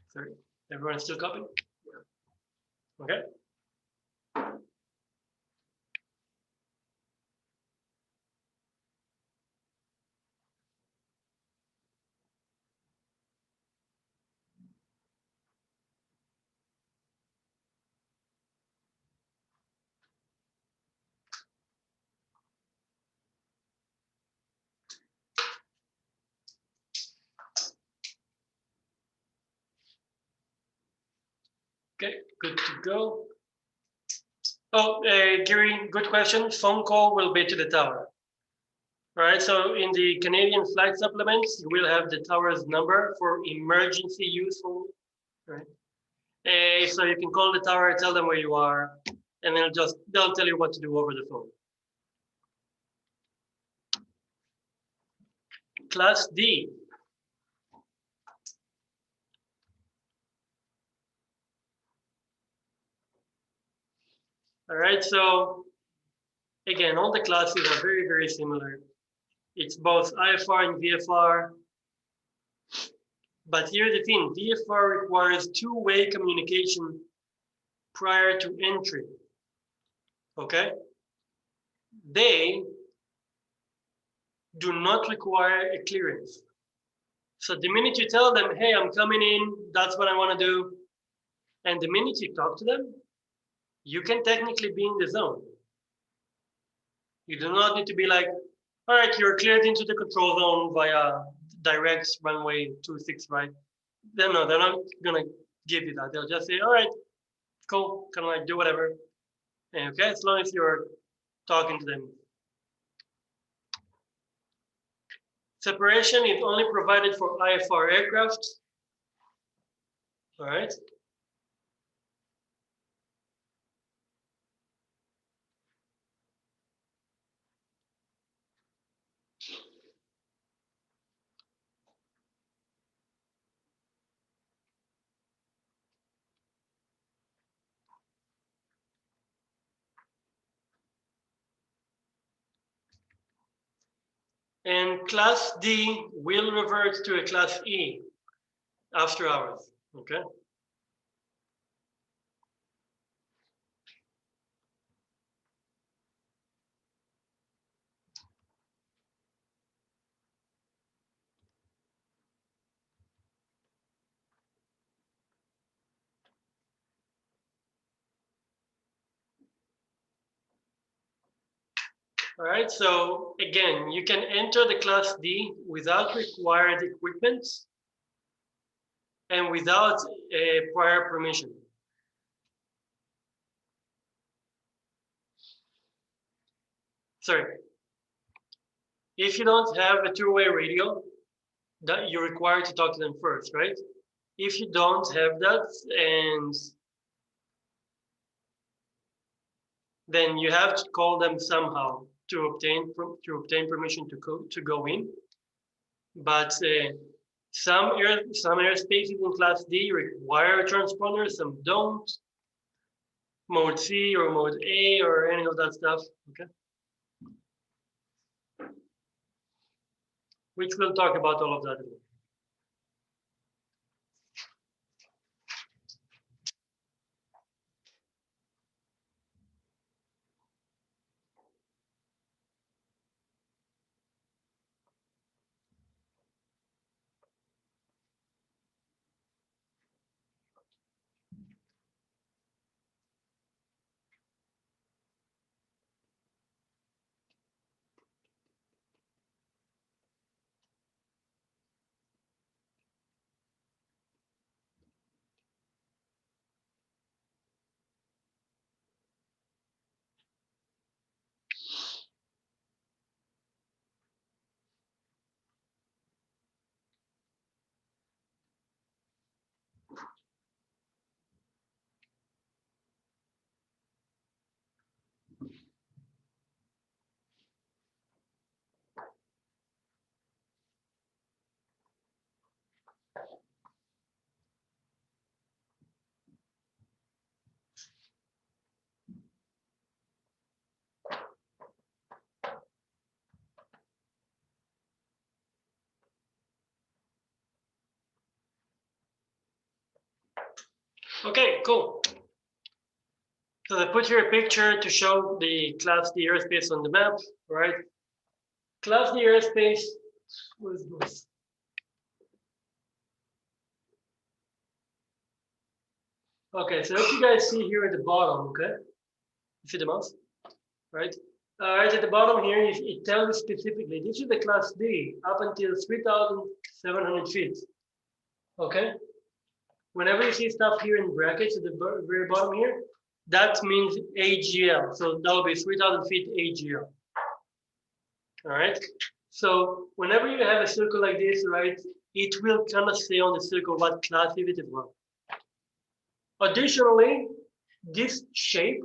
Sorry, everyone still copying? Okay. Okay, good to go. Oh, Gary, good question. Phone call will be to the tower. All right, so in the Canadian flight supplements, you will have the tower's number for emergency use only. Right? So you can call the tower, tell them where you are, and they'll tell you what to do over the phone. Class D. All right, so again, all the classes are very, very similar. It's both IFR and VFR. But here's the thing, VFR requires two-way communication prior to entry. Okay? They do not require a clearance. So the minute you tell them, hey, I'm coming in, that's what I want to do, and the minute you talk to them, you can technically be in the zone. You do not need to be like, all right, you're cleared into the control zone via direct runway 26, right? They're not gonna give you that. They'll just say, all right, cool, kind of like do whatever. And okay, as long as you're talking to them. Separation is only provided for IFR aircraft. All right. And class D will revert to a class E after hours. Okay. All right, so again, you can enter the class D without required equipment and without a prior permission. Sorry, if you don't have a two-way radio, that you're required to talk to them first, right? If you don't have that, and then you have to call them somehow to obtain permission to go in. But some airspaces in Class D require a transponder, some don't. Mode C or mode A or any of that stuff. Okay, which we'll talk about all of that. Okay, cool. So they put here a picture to show the Class D airspace on the map, right? Class D airspace, what is this? Okay, so what you guys see here at the bottom, okay? You see the mouse, right? Right at the bottom here, it tells you specifically, this is the Class D up until 3,700 feet, okay? Whenever you see stuff here in brackets at the very bottom here, that means AGL. So that will be 3,000 feet AGL. All right. So whenever you have a circle like this, right, it will kind of say on the circle what class is it as well. Additionally, this shape,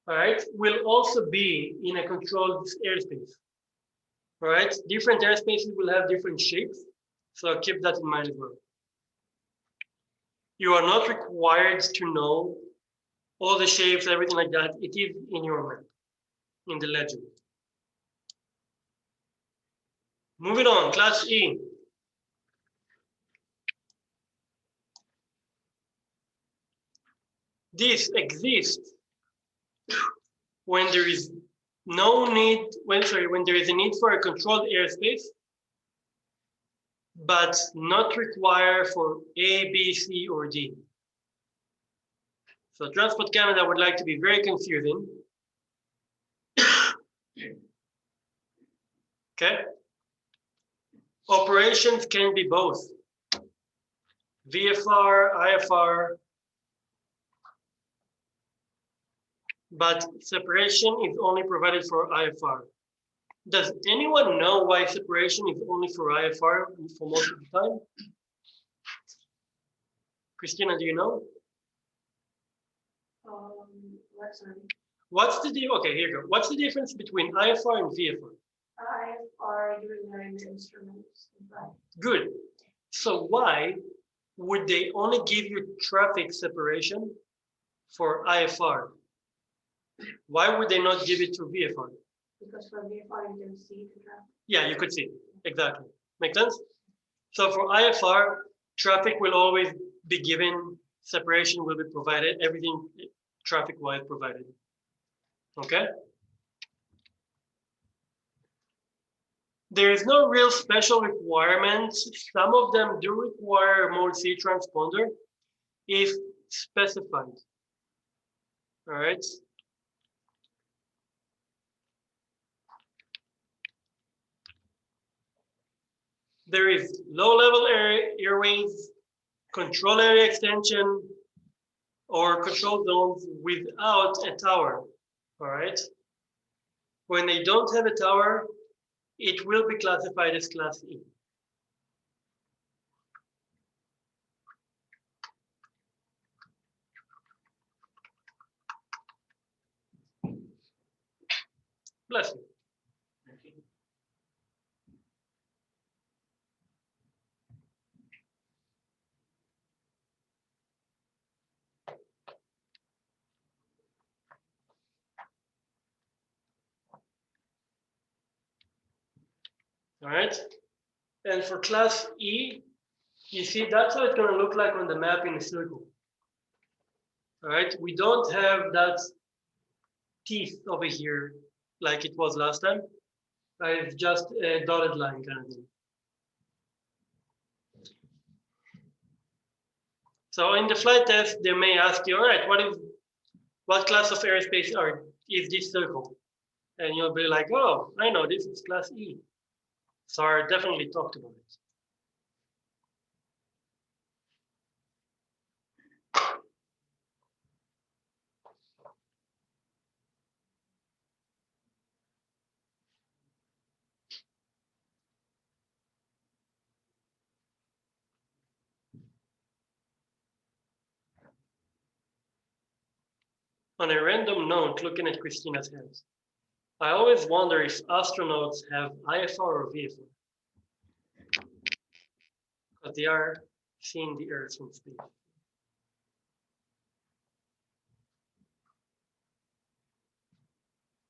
all right, will also be in a controlled airspace. All right. Different airspaces will have different shapes. So keep that in mind as well. You are not required to know all the shapes, everything like that. It is in your map, in the legend. Moving on, Class E. This exists when there is no need, when there is a need for a controlled airspace, but not required for A, B, C, or D. So Transport Canada would like to be very confusing. Okay. Operations can be both VFR, IFR, but separation is only provided for IFR. Does anyone know why separation is only for IFR for most of the time? Christina, do you know? What's the okay, here you go. What's the difference between IFR and VFR? IFR, you learn the instruments. Good. So why would they only give you traffic separation for IFR? Why would they not give it to VFR? Because for VFR, you can see the traffic. Yeah, you could see. Exactly. Make sense? So for IFR, traffic will always be given, separation will be provided, everything traffic-wise provided. Okay? There is no real special requirements. Some of them do require mode C transponder if specified. All right? There is low-level airways, control area extension, or control zones without a tower. All right? When they don't have a tower, it will be classified as Class E. Bless you. All right? And for Class E, you see that's how it's going to look like on the map in a circle. All right? We don't have that teeth over here like it was last time. It's just a dotted line kind of thing. So in the flight test, they may ask you, all right, what class of airspace is this circle? And you'll be like, oh, I know this is Class E. SAR definitely talked about it. On a random note, looking at Christina's hands, I always wonder if astronauts have IFR or VFR, because they are seeing the Earth from space.